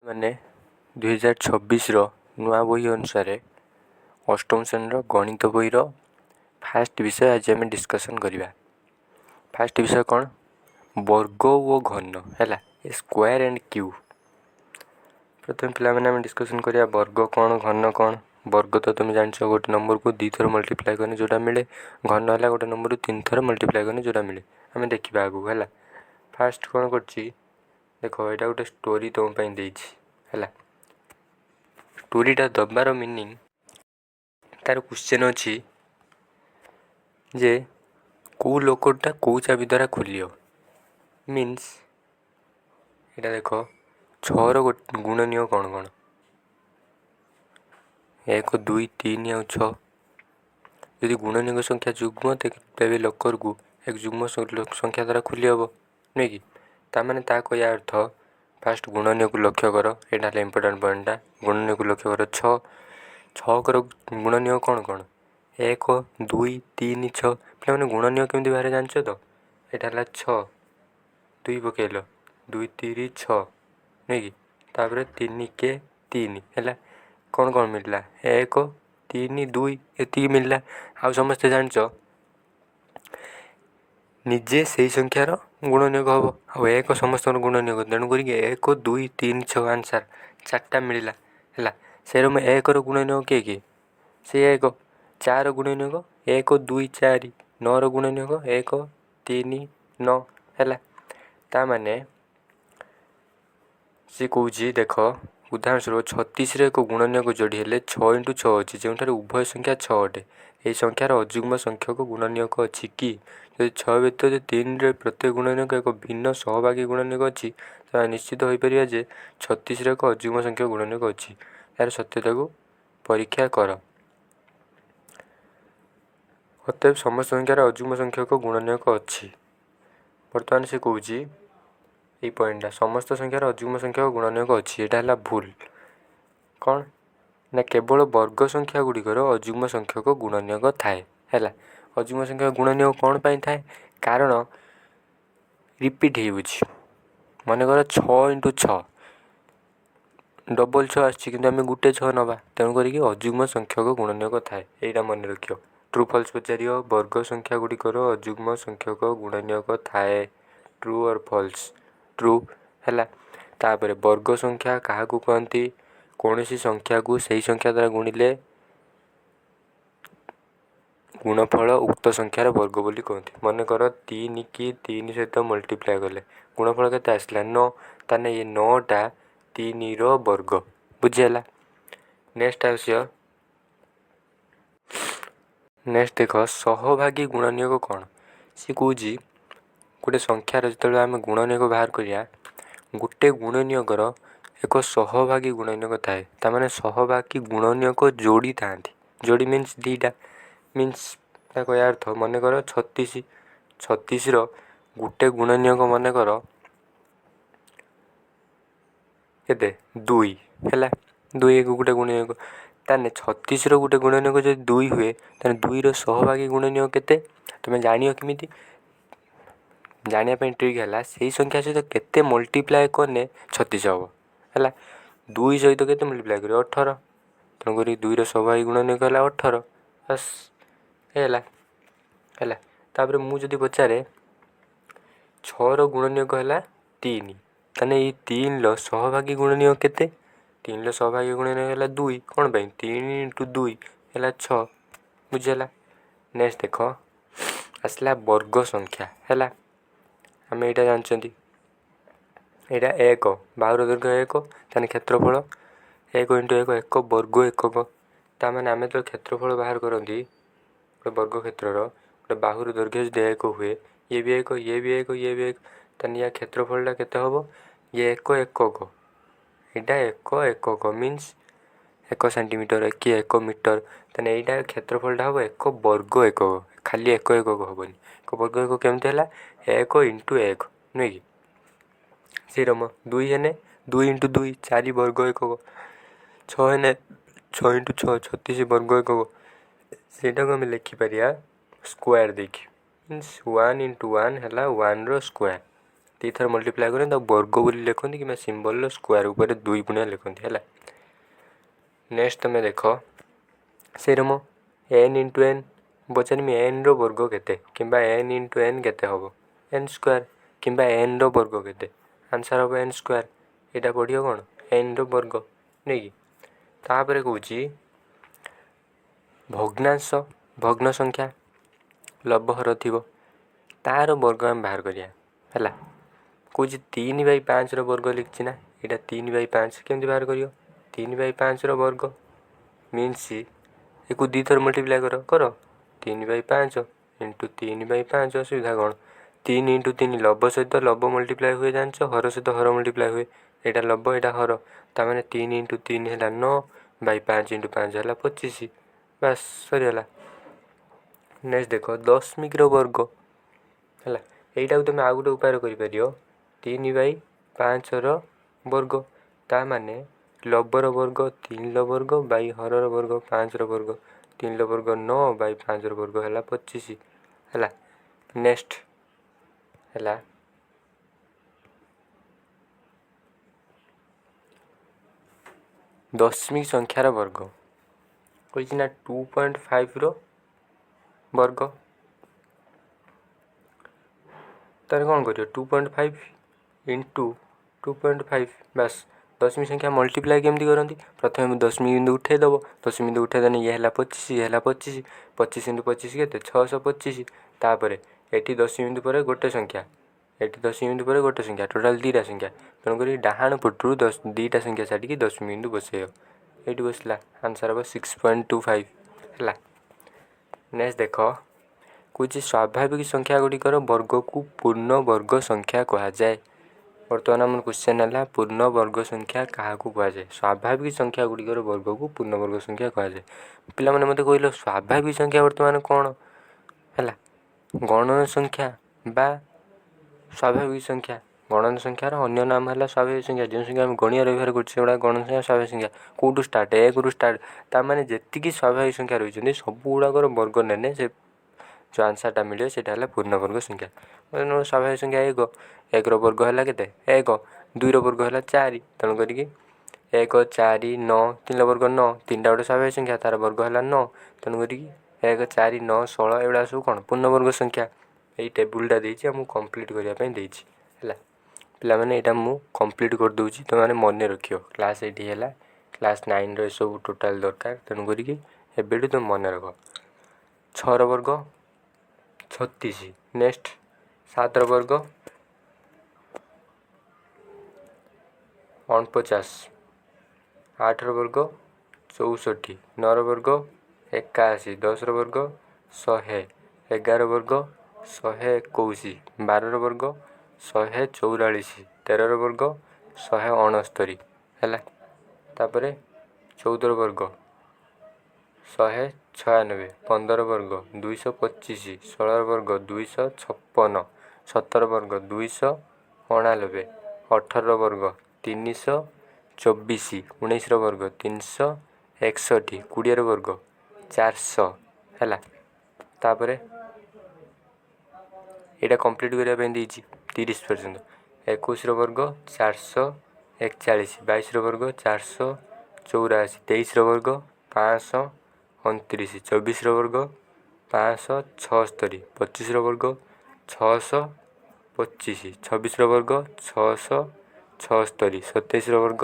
ମାନେ 2026ର ନୂଆ ବହି ଅନୁସାରେ ଅଷ୍ଟମ ଶ୍ରେଣୀର ଗଣିତ ବହିର ଫାର୍ଷ୍ଟ ବିଷୟ ଆଜି ଆମେ ଡିସ୍କସନ୍ କରିବା। ଫାର୍ଷ୍ଟ ବିଷୟ କ'ଣ? ବର୍ଗ ଓ ଘନ ହେଲା, ସ୍କୋୟାର ଆଣ୍ଡ କ୍ୟୁବ୍। ପ୍ରଥମେ ପିଲାମାନେ ଆମେ ଡିସ୍କସନ୍ କରିବା ବର୍ଗ କ'ଣ, ଘନ କ'ଣ। ବର୍ଗ ତ ତୁମେ ଜାଣିଛ, ଗୋଟେ ନମ୍ବରକୁ 2 ଥର ମଲ୍ଟିପ୍ଲାଏ କଲେ ଯେଉଁଟା ମିଳେ। ଘନ ହେଲା ଗୋଟେ ନମ୍ବରକୁ 3 ଥର ମଲ୍ଟିପ୍ଲାଏ କଲେ ଯେଉଁଟା ମିଳେ। ଆମେ ଦେଖିବା ଆଗକୁ ହେଲା। ଫାର୍ଷ୍ଟ କ'ଣ କରୁଛି ଦେଖ, ଏଇଟା ଗୋଟେ ଷ୍ଟୋରି ତୁମ ପାଇଁ ଦେଇଛି ହେଲା। ଷ୍ଟୋରିଟା ଦେବାର ମିନିଂ, ତାର କ୍ୱେଶ୍ଚନ୍ ଅଛି ଯେ କେଉଁ ଲୋକଟା କେଉଁ ଚାବି ଦ୍ୱାରା ଖୋଲିବ। ମିନ୍ସ ଏଇଟା ଦେଖ, 6ର ଗୁଣନୀୟ କ'ଣ କ'ଣ? 1 2 3 ଆଉ 6। ଯଦି ଗୁଣନୀୟ ସଂଖ୍ୟା ଯୁଗ୍ମ, ତେବେ ଲକରକୁ ଏକ ଯୁଗ୍ମ ସଂଖ୍ୟା ଦ୍ୱାରା ଖୋଲି ହେବ, ନୁହେଁ କି? ତାମାନେ ତା କହିବା ଅର୍ଥ, ଫାର୍ଷ୍ଟ ଗୁଣନୀୟକୁ ଲକ୍ଷ୍ୟ କର। ଏଇଟା ହେଲା ଇମ୍ପୋର୍ଟାଣ୍ଟ ପଏଣ୍ଟଟା। ଗୁଣନୀୟକୁ ଲକ୍ଷ୍ୟ କର। 6ର ଗୁଣନୀୟ କ'ଣ କ'ଣ? 1 2 3 6। ପିଲାମାନେ ଗୁଣନୀୟ କେମିତି ବାହାରେ ଜାଣିଛ ତ? ଏଇଟା ହେଲା 6, 2 ପକେଇଲ, 2 3 6, ନୁହେଁ କି? ତାପରେ 3 କେ 3 ହେଲା। କ'ଣ କ'ଣ ମିଳିଲା? 1 3 2 ଏତିକି ମିଳିଲା। ଆଉ ସମସ୍ତେ ଜାଣିଛ ନିଜେ ସେଇ ସଂଖ୍ୟାର ଗୁଣନୀୟକ ହେବ। ଆଉ 1 ସମସ୍ତଙ୍କର ଗୁଣନୀୟକ, ତେଣୁ କରିକି 1 2 3 6 ଆନ୍ସର୍ 4ଟା ମିଳିଲା ହେଲା। ସେର 1ର ଗୁଣନୀୟକ କିଏ କିଏ? ସେ 1। 4ର ଗୁଣନୀୟକ 1 2 4। 9ର ଗୁଣନୀୟକ 1 3 9 ହେଲା। ତାମାନେ ସେ କହୁଛି ଦେଖ, ଉଦାହରଣ ସ୍ୱରୂପ 36ର ଏକ ଗୁଣନୀୟକ ଯୋଡ଼ି ହେଲେ 6 × 6 ଅଛି, ଯେଉଁଠାରେ ଉଭୟ ସଂଖ୍ୟା 6 ଅଟେ। ଏହି ସଂଖ୍ୟାର ଅଯୁଗ୍ମ ସଂଖ୍ୟକ ଗୁଣନୀୟକ ଅଛି କି? ଯଦି 6 ବ୍ୟତୀତ 3ର ପ୍ରତ୍ୟେକ ଗୁଣନୀୟକ ଏକ ଭିନ୍ନ ସହଭାଗୀ ଗୁଣନୀୟକ ଅଛି, ତାହା ନିଶ୍ଚିତ ହୋଇପାରିବା ଯେ 36ର ଏକ ଅଯୁଗ୍ମ ସଂଖ୍ୟକ ଗୁଣନୀୟକ ଅଛି। ଏହାର ସତ୍ୟତାକୁ ପରୀକ୍ଷା କର। ଅତଏବ ସମସ୍ତ ସଂଖ୍ୟାର ଅଯୁଗ୍ମ ସଂଖ୍ୟକ ଗୁଣନୀୟକ ଅଛି। ବର୍ତ୍ତମାନ ସେ କହୁଛି ଏଇ ପଏଣ୍ଟଟା, ସମସ୍ତ ସଂଖ୍ୟାର ଅଯୁଗ୍ମ ସଂଖ୍ୟକ ଗୁଣନୀୟକ ଅଛି। ଏଇଟା ହେଲା ଭୁଲ। କ'ଣ ନା, କେବଳ ବର୍ଗ ସଂଖ୍ୟା ଗୁଡ଼ିକର ଅଯୁଗ୍ମ ସଂଖ୍ୟକ ଗୁଣନୀୟକ ଥାଏ ହେଲା। ଅଯୁଗ୍ମ ସଂଖ୍ୟକ ଗୁଣନୀୟକ କ'ଣ ପାଇଁ ଥାଏ? କାରଣ ରିପିଟ୍ ହେଉଛି। ମନେକର 6 × 6, ଡବଲ୍ 6 ଆସିଛି, କିନ୍ତୁ ଆମେ ଗୋଟେ 6 ନେବା, ତେଣୁ କରିକି ଅଯୁଗ୍ମ ସଂଖ୍ୟକ ଗୁଣନୀୟକ ଥାଏ। ଏଇଟା ମନେ ରଖିବ। ଟ୍ରୁ ଫଲ୍ସ ପଚାରିବ, ବର୍ଗ ସଂଖ୍ୟା ଗୁଡ଼ିକର ଅଯୁଗ୍ମ ସଂଖ୍ୟକ ଗୁଣନୀୟକ ଥାଏ। ଟ୍ରୁ ଅର୍ ଫଲ୍ସ? ଟ୍ରୁ ହେଲା। ତାପରେ ବର୍ଗ ସଂଖ୍ୟା କାହାକୁ କହନ୍ତି? କୌଣସି ସଂଖ୍ୟାକୁ ସେହି ସଂଖ୍ୟା ଦ୍ୱାରା ଗୁଣିଲେ ଗୁଣଫଳ ଉକ୍ତ ସଂଖ୍ୟାର ବର୍ଗ ବୋଲି କହନ୍ତି। ମନେକର 3 କି 3 ସହିତ ମଲ୍ଟିପ୍ଲାଏ କଲେ ଗୁଣଫଳ କେତେ ଆସିଲା? 9। ତାହେଲେ ଏ 9ଟା 3ର ବର୍ଗ। ବୁଝିହେଲା? ନେକ୍ସଟ ଦେଖ, ସହଭାଗୀ ଗୁଣନୀୟକ କ'ଣ? ସେ କହୁଛି ଗୋଟେ ସଂଖ୍ୟାର ଯେତେବେଳେ ଆମେ ଗୁଣନୀୟକ ବାହାର କରିବା, ଗୋଟେ ଗୁଣନୀୟକର ଏକ ସହଭାଗୀ ଗୁଣନୀୟକ ଥାଏ। ତାମାନେ ସହଭାଗୀ ଗୁଣନୀୟକ ଯୋଡ଼ି ଥାନ୍ତି। ଯୋଡ଼ି ମିନ୍ସ 2ଟା। ମିନ୍ସ ତା କହିବା ଅର୍ଥ, ମନେକର 36ର ଗୋଟେ ଗୁଣନୀୟକ ମନେକର କେତେ? 2 ହେଲା। 2 ଗୋଟେ ଗୁଣନୀୟକ। ତାହେଲେ 36ର ଗୋଟେ ଗୁଣନୀୟକ ଯଦି 2 ହୁଏ, ତାହେଲେ 2ର ସହଭାଗୀ ଗୁଣନୀୟକ କେତେ? ତୁମେ ଜାଣିବ କେମିତି? ଜାଣିବା ପାଇଁ ଟ୍ରିକ୍ ହେଲା, ସେଇ ସଂଖ୍ୟା ସହିତ କେତେ ମଲ୍ଟିପ୍ଲାଏ କଲେ 36 ହେବ ହେଲା। 2 ସହିତ କେତେ ମଲ୍ଟିପ୍ଲାଏ କରିବ? 18। ତେଣୁକରି 2ର ସହଭାଗୀ ଗୁଣନୀୟକ ହେଲା 18। ବାସ୍ ହେଲା। ତାପରେ ମୁଁ ଯଦି ପଚାରେ 6ର ଗୁଣନୀୟକ ହେଲା 3, ତାହେଲେ ଏଇ 3ର ସହଭାଗୀ ଗୁଣନୀୟକ କେତେ? 3ର ସହଭାଗୀ ଗୁଣନୀୟକ ହେଲା 2। କ'ଣ ପାଇଁ? 3 × 2 ହେଲା 6। ବୁଝିହେଲା? ନେକ୍ସଟ ଦେଖ, ଆସିଲା ବର୍ଗ ସଂଖ୍ୟା ହେଲା। ଆମେ ଏଇଟା ଜାଣିଛନ୍ତି, ଏଇଟା 1, ବାହୁର ଦୈର୍ଘ୍ୟ 1, ତାହେଲେ କ୍ଷେତ୍ରଫଳ 1 × 1 1 ବର୍ଗ ଏକକ। ତାମାନେ ଆମେ ତ କ୍ଷେତ୍ରଫଳ ବାହାର କରନ୍ତି ଗୋଟେ ବର୍ଗ କ୍ଷେତ୍ରର, ଗୋଟେ ବାହୁର ଦୈର୍ଘ୍ୟ ଯଦି 1 ହୁଏ, ଇଏ ବି 1, ଇଏ ବି 1, ଇଏ ବି 1, ତାହେଲେ ୟା କ୍ଷେତ୍ରଫଳଟା କେତେ ହେବ? ଇଏ 1 ଏକକ, ଏଇଟା 1 ଏକକ ମିନ୍ସ 1 ସେଣ୍ଟିମିଟର କି 1 ମିଟର। ତାହେଲେ ଏଇଟା କ୍ଷେତ୍ରଫଳଟା ହେବ 1 ବର୍ଗ ଏକକ, ଖାଲି 1 ଏକକ ହେବନି। 1 ବର୍ଗ ଏକକ କେମିତି ହେଲା? 1 × 1, ନୁହେଁ କି? ସେଇରମ 2 ହେଲେ 2 × 2 4 ବର୍ଗ ଏକକ। 6 ହେଲେ 6 × 6 36 ବର୍ଗ ଏକକ। ସେଇଟାକୁ ଆମେ ଲେଖିପାରିବା ସ୍କୋୟାର ଦେଇକି। ମିନ୍ସ 1 × 1 ହେଲା 1ର ସ୍କୋୟାର। ଦୁଇଥର ମଲ୍ଟିପ୍ଲାଏ କରନ୍ତି ତାକୁ ବର୍ଗ ବୋଲି ଲେଖନ୍ତି କିମ୍ବା ସିମ୍ବଲର ସ୍କୋୟାର ଉପରେ 2 ଗୁଣିଆ ଲେଖନ୍ତି ହେଲା। ନେକ୍ସଟ ତମେ ଦେଖ ସେଇରମ n ଇଣ୍ଟୁ n ପଚାରିମି n ର ବର୍ଗ କେତେ କିମ୍ବା n ଇଣ୍ଟୁ n କେତେ ହେବ n ସ୍କୋୟାର କିମ୍ବା n ର ବର୍ଗ କେତେ ଆନ୍ସର ହେବ n ସ୍କୋୟାର। ଏଇଟା ପଢ଼ିବ କ'ଣ n ର ବର୍ଗ ନେଇକି। ତାପରେ କହୁଛି ଭଗ୍ନାଂଶ ଭଗ୍ନ ସଂଖ୍ୟା ଲବହର ଥିବ ତାର ବର୍ଗ ଆମେ ବାହାର କରିବା ହେଲା। କହୁଛି 3/5 ର ବର୍ଗ ଲିଖିଛି ନା ଏଇଟା 3/5 କେମିତି ବାହାର କରିବ 3/5 ର ବର୍ଗ ମିନ୍ସ ଏକୁ 2 ଥର ମଲ୍ଟିପ୍ଲାଏ କର 3/5 ଇଣ୍ଟୁ 3/5 ଅସୁବିଧା କ'ଣ 3 ଇଣ୍ଟୁ 3 ଲବ ସହିତ ଲବ ମଲ୍ଟିପ୍ଲାଏ ହୁଏ ଜାଣିଛ ହର ସହିତ ହର ମଲ୍ଟିପ୍ଲାଏ ହୁଏ ଏଇଟା ଲବ ଏଇଟା ହର ତାମାନେ 3 ଇଣ୍ଟୁ 3 ହେଲା 9/5 ଇଣ୍ଟୁ 5 ହେଲା 25 ବାସ୍ ସରିଗଲା। ନେକ୍ସଟ ଦେଖ ଦଶମିକର ବର୍ଗ ହେଲା ଏଇଟାକୁ ତୁମେ ଆଉ ଗୋଟେ ଉପାୟରେ କରିପାରିବ 3/5ର ବର୍ଗ ତା ମାନେ ଲବର ବର୍ଗ 3ର ବର୍ଗ ବାଇ ହରର ବର୍ଗ 5ର ବର୍ଗ 3ର ବର୍ଗ 9/5ର ବର୍ଗ ହେଲା 25 ହେଲା। ନେକ୍ସଟ ହେଲା ଦଶମିକ ସଂଖ୍ୟାର ବର୍ଗ କହିଛି ନା 2.5ର ବର୍ଗ ତାହେଲେ କ'ଣ କରିବ 2.5 ଇଣ୍ଟୁ 2.5 ବାସ୍ ଦଶମିକ ସଂଖ୍ୟା ମଲ୍ଟିପ୍ଲାଏ କେମିତି କରନ୍ତି ପ୍ରଥମେ ଦଶମିକ ବିନ୍ଦୁ ଉଠେଇଦେବ ଦଶମିକ ବିନ୍ଦୁ ଉଠେଇଦେଲେ ଇଏ ହେଲା 25 ଇଏ ହେଲା 25 25 ଇଣ୍ଟୁ 25 କେତେ 625 ତାପରେ ଏଠି ଦଶମିକ ବିନ୍ଦୁ ପରେ ଗୋଟେ ସଂଖ୍ୟା ଏଠି ଦଶମିକ ବିନ୍ଦୁ ପରେ ଗୋଟେ ସଂଖ୍ୟା ଟୋଟାଲ 2ଟା ସଂଖ୍ୟା ତେଣୁକରି ଡାହାଣ ପଟରୁ 2ଟା ସଂଖ୍ୟା ଛାଡ଼ିକି ଦଶମିକ ବିନ୍ଦୁ ବସେଇବ ଏଇଠି ବସିଲା ଆନ୍ସର ହେବ 6.25 ହେଲା। ନେକ୍ସଟ ଦେଖ କହୁଛି ସ୍ୱାଭାବିକ ସଂଖ୍ୟା ଗୁଡ଼ିକର ବର୍ଗକୁ ପୂର୍ଣ୍ଣ ବର୍ଗ ସଂଖ୍ୟା କୁହାଯାଏ। ବର୍ତ୍ତମାନ ଆମର କ୍ୱେଶ୍ଚନ୍ ହେଲା ପୂର୍ଣ୍ଣ ବର୍ଗ ସଂଖ୍ୟା କାହାକୁ କୁହାଯାଏ ସ୍ୱାଭାବିକ ସଂଖ୍ୟା ଗୁଡ଼ିକର ବର୍ଗକୁ ପୂର୍ଣ୍ଣ ବର୍ଗ ସଂଖ୍ୟା କୁହାଯାଏ। ପିଲାମାନେ ମୋତେ କହିଲ ସ୍ୱାଭାବିକ ସଂଖ୍ୟା ବର୍ତ୍ତମାନ କ'ଣ ହେଲା ଗଣନ ସଂଖ୍ୟା ବା ସ୍ୱାଭାବିକ ସଂଖ୍ୟା ଗଣନ ସଂଖ୍ୟାର ଅନ୍ୟ ନାମ ହେଲା ସ୍ୱାଭାବିକ ସଂଖ୍ୟା ଯେଉଁ ସଂଖ୍ୟା ଆମେ ଗଣିବା ବ୍ୟବହାର କରୁଛୁ ସେଗୁଡ଼ା ଗଣନ ସଂଖ୍ୟା ସ୍ୱାଭାବିକ ସଂଖ୍ୟା କେଉଁଠୁ ଷ୍ଟାର୍ଟ 1ରୁ ଷ୍ଟାର୍ଟ ତାମାନେ ଯେତିକି ସ୍ୱାଭାବିକ ସଂଖ୍ୟା ରହିଛନ୍ତି ସବୁଗୁଡ଼ାକର ବର୍ଗ ନେଲେ ସେ ଯେଉଁ ଆନ୍ସରଟା ମିଳିବ ସେଇଟା ହେଲା ପୂର୍ଣ୍ଣବର୍ଗ ସଂଖ୍ୟା। ସ୍ୱାଭାବିକ ସଂଖ୍ୟା 1ର ବର୍ଗ ହେଲା କେତେ 1 2ର ବର୍ଗ ହେଲା 4 ତେଣୁ କରିକି 1 4 9 3ର ବର୍ଗ 9 3ଟା ଗୋଟେ ସ୍ୱାଭାବିକ ସଂଖ୍ୟା ତାର ବର୍ଗ ହେଲା 9 ତେଣୁ କରିକି 1 4 9 16 ଏଗୁଡ଼ା ସବୁ କ'ଣ ପୂର୍ଣ୍ଣବର୍ଗ ସଂଖ୍ୟା। ଏଇ ଟେବୁଲଟା ଦେଇଛି ଆମକୁ କମ୍ପ୍ଲିଟ୍ କରିବା ପାଇଁ ଦେଇଛି ହେଲା। ପିଲାମାନେ ଏଇଟା ମୁଁ କମ୍ପ୍ଲିଟ୍ କରିଦେଉଛି ତୁମେମାନେ ମନେ ରଖିବ କ୍ଲାସ୍ ଏଇଠି ହେଲା କ୍ଲାସ୍ 9ର ଏସବୁ ଟୋଟାଲ୍ ଦରକାର ତେଣୁ କରିକି ଏବେଠୁ ତୁମେ ମନେ ରଖ 6ର ବର୍ଗ 36 ନେକ୍ସଟ 7ର ବର୍ଗ 49 8ର ବର୍ଗ 64 9ର ବର୍ଗ 81 10ର ବର୍ଗ 100 11ର ବର୍ଗ 121 12ର ବର୍ଗ 144 13ର ବର୍ଗ 169 ହେଲା। ତାପରେ 14ର ବର୍ଗ 196 15ର ବର୍ଗ 225 16ର ବର୍ଗ 256 17ର ବର୍ଗ 289 18ର ବର୍ଗ 324 19ର ବର୍ଗ 361 20ର ବର୍ଗ 400 ହେଲା। ତାପରେ ଏଇଟା କମ୍ପ୍ଲିଟ୍ କରିବା ପାଇଁ ଦେଇଛି 30% 21ର ବର୍ଗ 441 22ର ବର୍ଗ 484 23ର ବର୍ଗ 529 24ର ବର୍ଗ 576 25ର ବର୍ଗ 625 26ର ବର୍ଗ 676 27ର ବର୍ଗ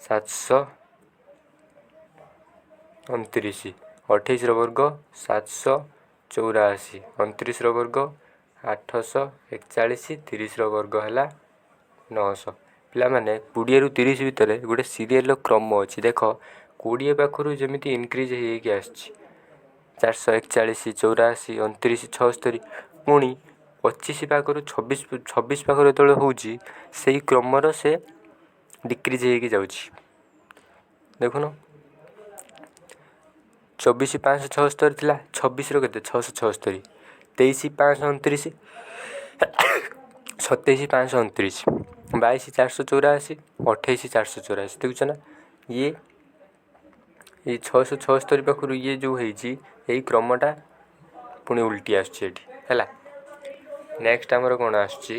729 28ର ବର୍ଗ 784 29ର ବର୍ଗ 841 30ର ବର୍ଗ ହେଲା 900। ପିଲାମାନେ 20ରୁ 30 ଭିତରେ ଗୋଟେ ସିରିଏଲର କ୍ରମ ଅଛି ଦେଖ 20 ପାଖରୁ ଯେମିତି ଇନକ୍ରିଜ୍ ହେଇକି ଆସିଛି 441 84 29 76 ପୁଣି 25 ପାଖରୁ 26 ପାଖରୁ ଯେତେବେଳେ ହେଉଛି ସେଇ କ୍ରମର ସେ ଡିକ୍ରିଜ୍ ହେଇକି ଯାଉଛି ଦେଖୁନ 24 576 ଥିଲା 26ର କେତେ 676 23 529 27 529 22 484 28 484 ଦେଖୁଛ ନା ଇଏ 676 ପାଖରୁ ଇଏ ଯେଉଁ ହେଇଛି ଏଇ କ୍ରମଟା ପୁଣି ଉଲ୍ଟି ଆସୁଛି ଏଠି ହେଲା। नेक्स्ट आमर कौन आसुची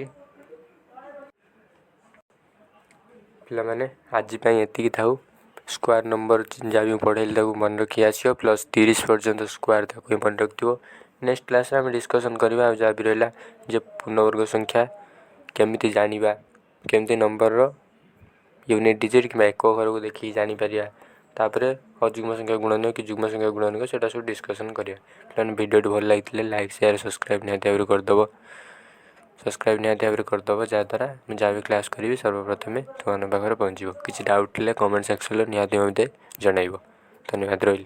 पिलामाने आज एति थाऊ स्क्वायर नंबर जहाँ भी पढ़ेली मन रखी आसो प्लस 30 पर्यंत स्क्वायर ताको मन रखिथो। नेक्स्ट क्लास में डिस्कसन करवा जहाँ भी रहा जे पूर्णवर्ग संख्या केमिति जानिबा केमिति नंबर रो यूनिट डिजिट कि एक घर को देखिए जापर तापर अजुग्म संख्या गुणन कि जुग्म संख्या गुणन से सब डिस्कसन करा। वीडियो भल लगी लाइक शेयर सब्सक्राइब निहाती करदेव सब्सक्राइब निहाती करदेव जहाँद्वारा जहाँ भी क्लास करी सर्वप्रथमे तुम पाखे पहुँच किसी डाउट कमेंट सेक्शन निहाती मते जनइब। धन्यवाद रही।